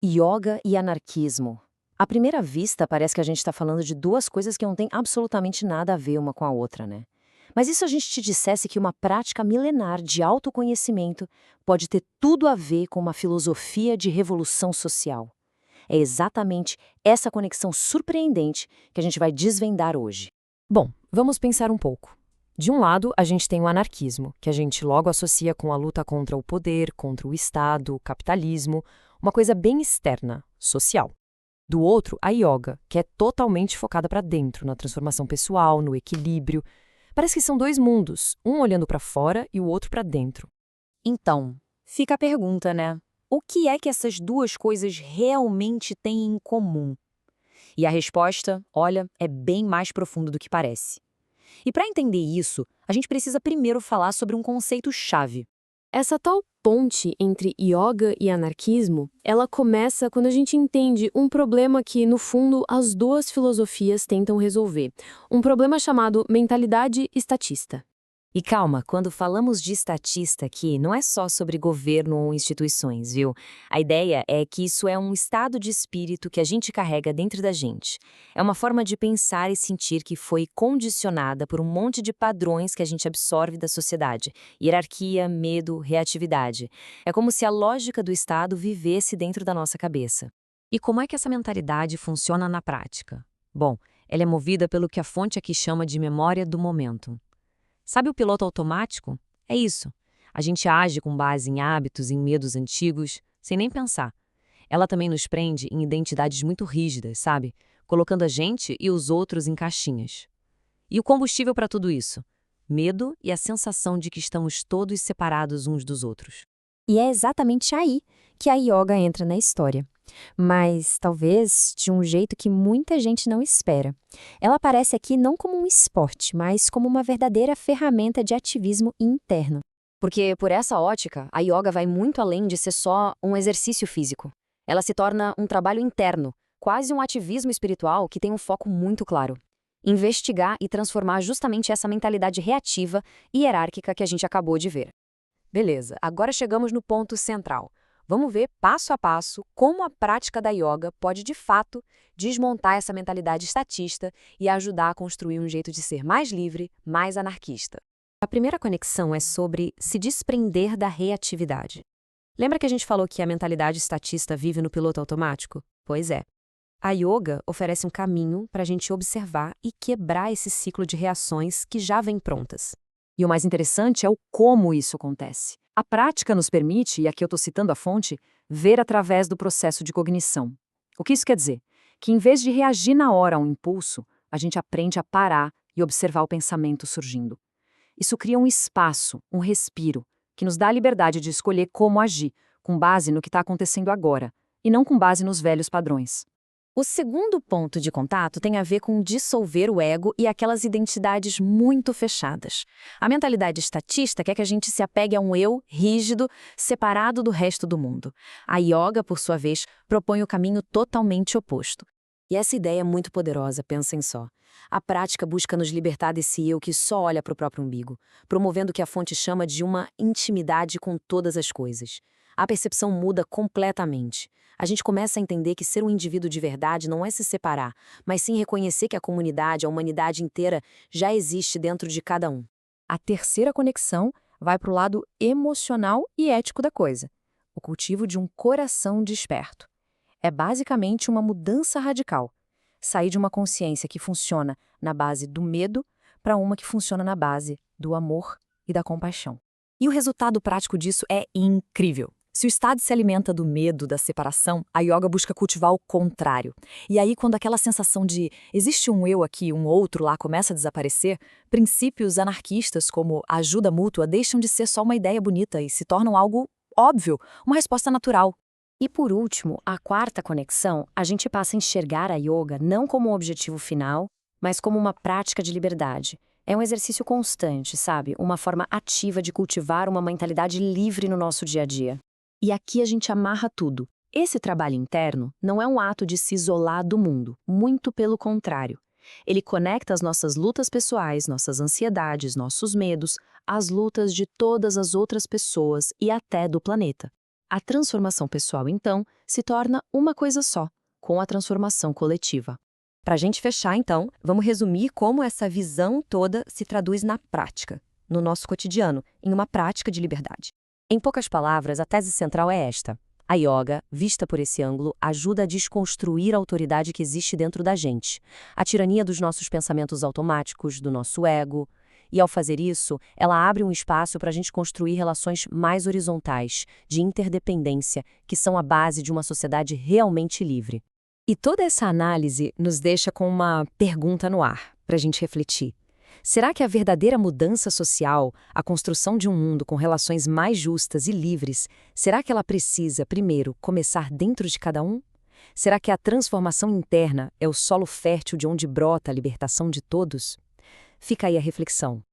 Yoga e anarquismo. À primeira vista, parece que a gente está falando de duas coisas que não têm absolutamente nada a ver uma com a outra, né? Mas e se a gente te dissesse que uma prática milenar de autoconhecimento pode ter tudo a ver com uma filosofia de revolução social? É exatamente essa conexão surpreendente que a gente vai desvendar hoje. Bom, vamos pensar um pouco. De um lado, a gente tem o anarquismo, que a gente logo associa com a luta contra o poder, contra o Estado, o capitalismo, uma coisa bem externa, social. Do outro, a yoga, que é totalmente focada para dentro, na transformação pessoal, no equilíbrio. Parece que são dois mundos, um olhando para fora e o outro para dentro. Então, fica a pergunta, né? O que é que essas duas coisas realmente têm em comum? E a resposta, olha, é bem mais profunda do que parece. E para entender isso, a gente precisa primeiro falar sobre um conceito-chave. Essa tal ponte entre yoga e anarquismo, ela começa quando a gente entende um problema que, no fundo, as duas filosofias tentam resolver. Um problema chamado mentalidade estatista. E calma, quando falamos de estatista aqui, não é só sobre governo ou instituições, viu? A ideia é que isso é um estado de espírito que a gente carrega dentro da gente. É uma forma de pensar e sentir que foi condicionada por um monte de padrões que a gente absorve da sociedade. Hierarquia, medo, reatividade. É como se a lógica do estado vivesse dentro da nossa cabeça. E como é que essa mentalidade funciona na prática? Bom, ela é movida pelo que a fonte aqui chama de memória do momento. Sabe o piloto automático? É isso. A gente age com base em hábitos, em medos antigos, sem nem pensar. Ela também nos prende em identidades muito rígidas, sabe? Colocando a gente e os outros em caixinhas. E o combustível para tudo isso? Medo e a sensação de que estamos todos separados uns dos outros. E é exatamente aí que a yoga entra na história. Mas, talvez, de um jeito que muita gente não espera. Ela aparece aqui não como um esporte, mas como uma verdadeira ferramenta de ativismo interno. Porque, por essa ótica, a yoga vai muito além de ser só um exercício físico. Ela se torna um trabalho interno, quase um ativismo espiritual que tem um foco muito claro. Investigar e transformar justamente essa mentalidade reativa e hierárquica que a gente acabou de ver. Beleza, agora chegamos no ponto central. Vamos ver, passo a passo, como a prática da yoga pode, de fato, desmontar essa mentalidade estatista e ajudar a construir um jeito de ser mais livre, mais anarquista. A primeira conexão é sobre se desprender da reatividade. Lembra que a gente falou que a mentalidade estatista vive no piloto automático? Pois é. A yoga oferece um caminho para a gente observar e quebrar esse ciclo de reações que já vêm prontas. E o mais interessante é o como isso acontece. A prática nos permite, e aqui eu estou citando a fonte, ver através do processo de cognição. O que isso quer dizer? Que em vez de reagir na hora a um impulso, a gente aprende a parar e observar o pensamento surgindo. Isso cria um espaço, um respiro, que nos dá a liberdade de escolher como agir, com base no que está acontecendo agora, e não com base nos velhos padrões. O segundo ponto de contato tem a ver com dissolver o ego e aquelas identidades muito fechadas. A mentalidade estatista quer que a gente se apegue a um eu rígido, separado do resto do mundo. A yoga, por sua vez, propõe o caminho totalmente oposto. E essa ideia é muito poderosa, pensem só. A prática busca nos libertar desse eu que só olha para o próprio umbigo, promovendo o que a fonte chama de uma intimidade com todas as coisas. A percepção muda completamente. A gente começa a entender que ser um indivíduo de verdade não é se separar, mas sim reconhecer que a comunidade, a humanidade inteira, já existe dentro de cada um. A terceira conexão vai para o lado emocional e ético da coisa, o cultivo de um coração desperto. É basicamente uma mudança radical. Sair de uma consciência que funciona na base do medo para uma que funciona na base do amor e da compaixão. E o resultado prático disso é incrível. Se o estado se alimenta do medo, da separação, a yoga busca cultivar o contrário. E aí, quando aquela sensação de existe um eu aqui, um outro lá começa a desaparecer, princípios anarquistas como a ajuda mútua deixam de ser só uma ideia bonita e se tornam algo óbvio, uma resposta natural. E por último, a quarta conexão, a gente passa a enxergar a yoga não como um objetivo final, mas como uma prática de liberdade. É um exercício constante, sabe? Uma forma ativa de cultivar uma mentalidade livre no nosso dia a dia. E aqui a gente amarra tudo. Esse trabalho interno não é um ato de se isolar do mundo, muito pelo contrário. Ele conecta as nossas lutas pessoais, nossas ansiedades, nossos medos, às lutas de todas as outras pessoas e até do planeta. A transformação pessoal, então, se torna uma coisa só, com a transformação coletiva. Para a gente fechar, então, vamos resumir como essa visão toda se traduz na prática, no nosso cotidiano, em uma prática de liberdade. Em poucas palavras, a tese central é esta. A yoga, vista por esse ângulo, ajuda a desconstruir a autoridade que existe dentro da gente, a tirania dos nossos pensamentos automáticos, do nosso ego. E ao fazer isso, ela abre um espaço para a gente construir relações mais horizontais, de interdependência, que são a base de uma sociedade realmente livre. E toda essa análise nos deixa com uma pergunta no ar, para a gente refletir. Será que a verdadeira mudança social, a construção de um mundo com relações mais justas e livres, será que ela precisa, primeiro, começar dentro de cada um? Será que a transformação interna é o solo fértil de onde brota a libertação de todos? Fica aí a reflexão.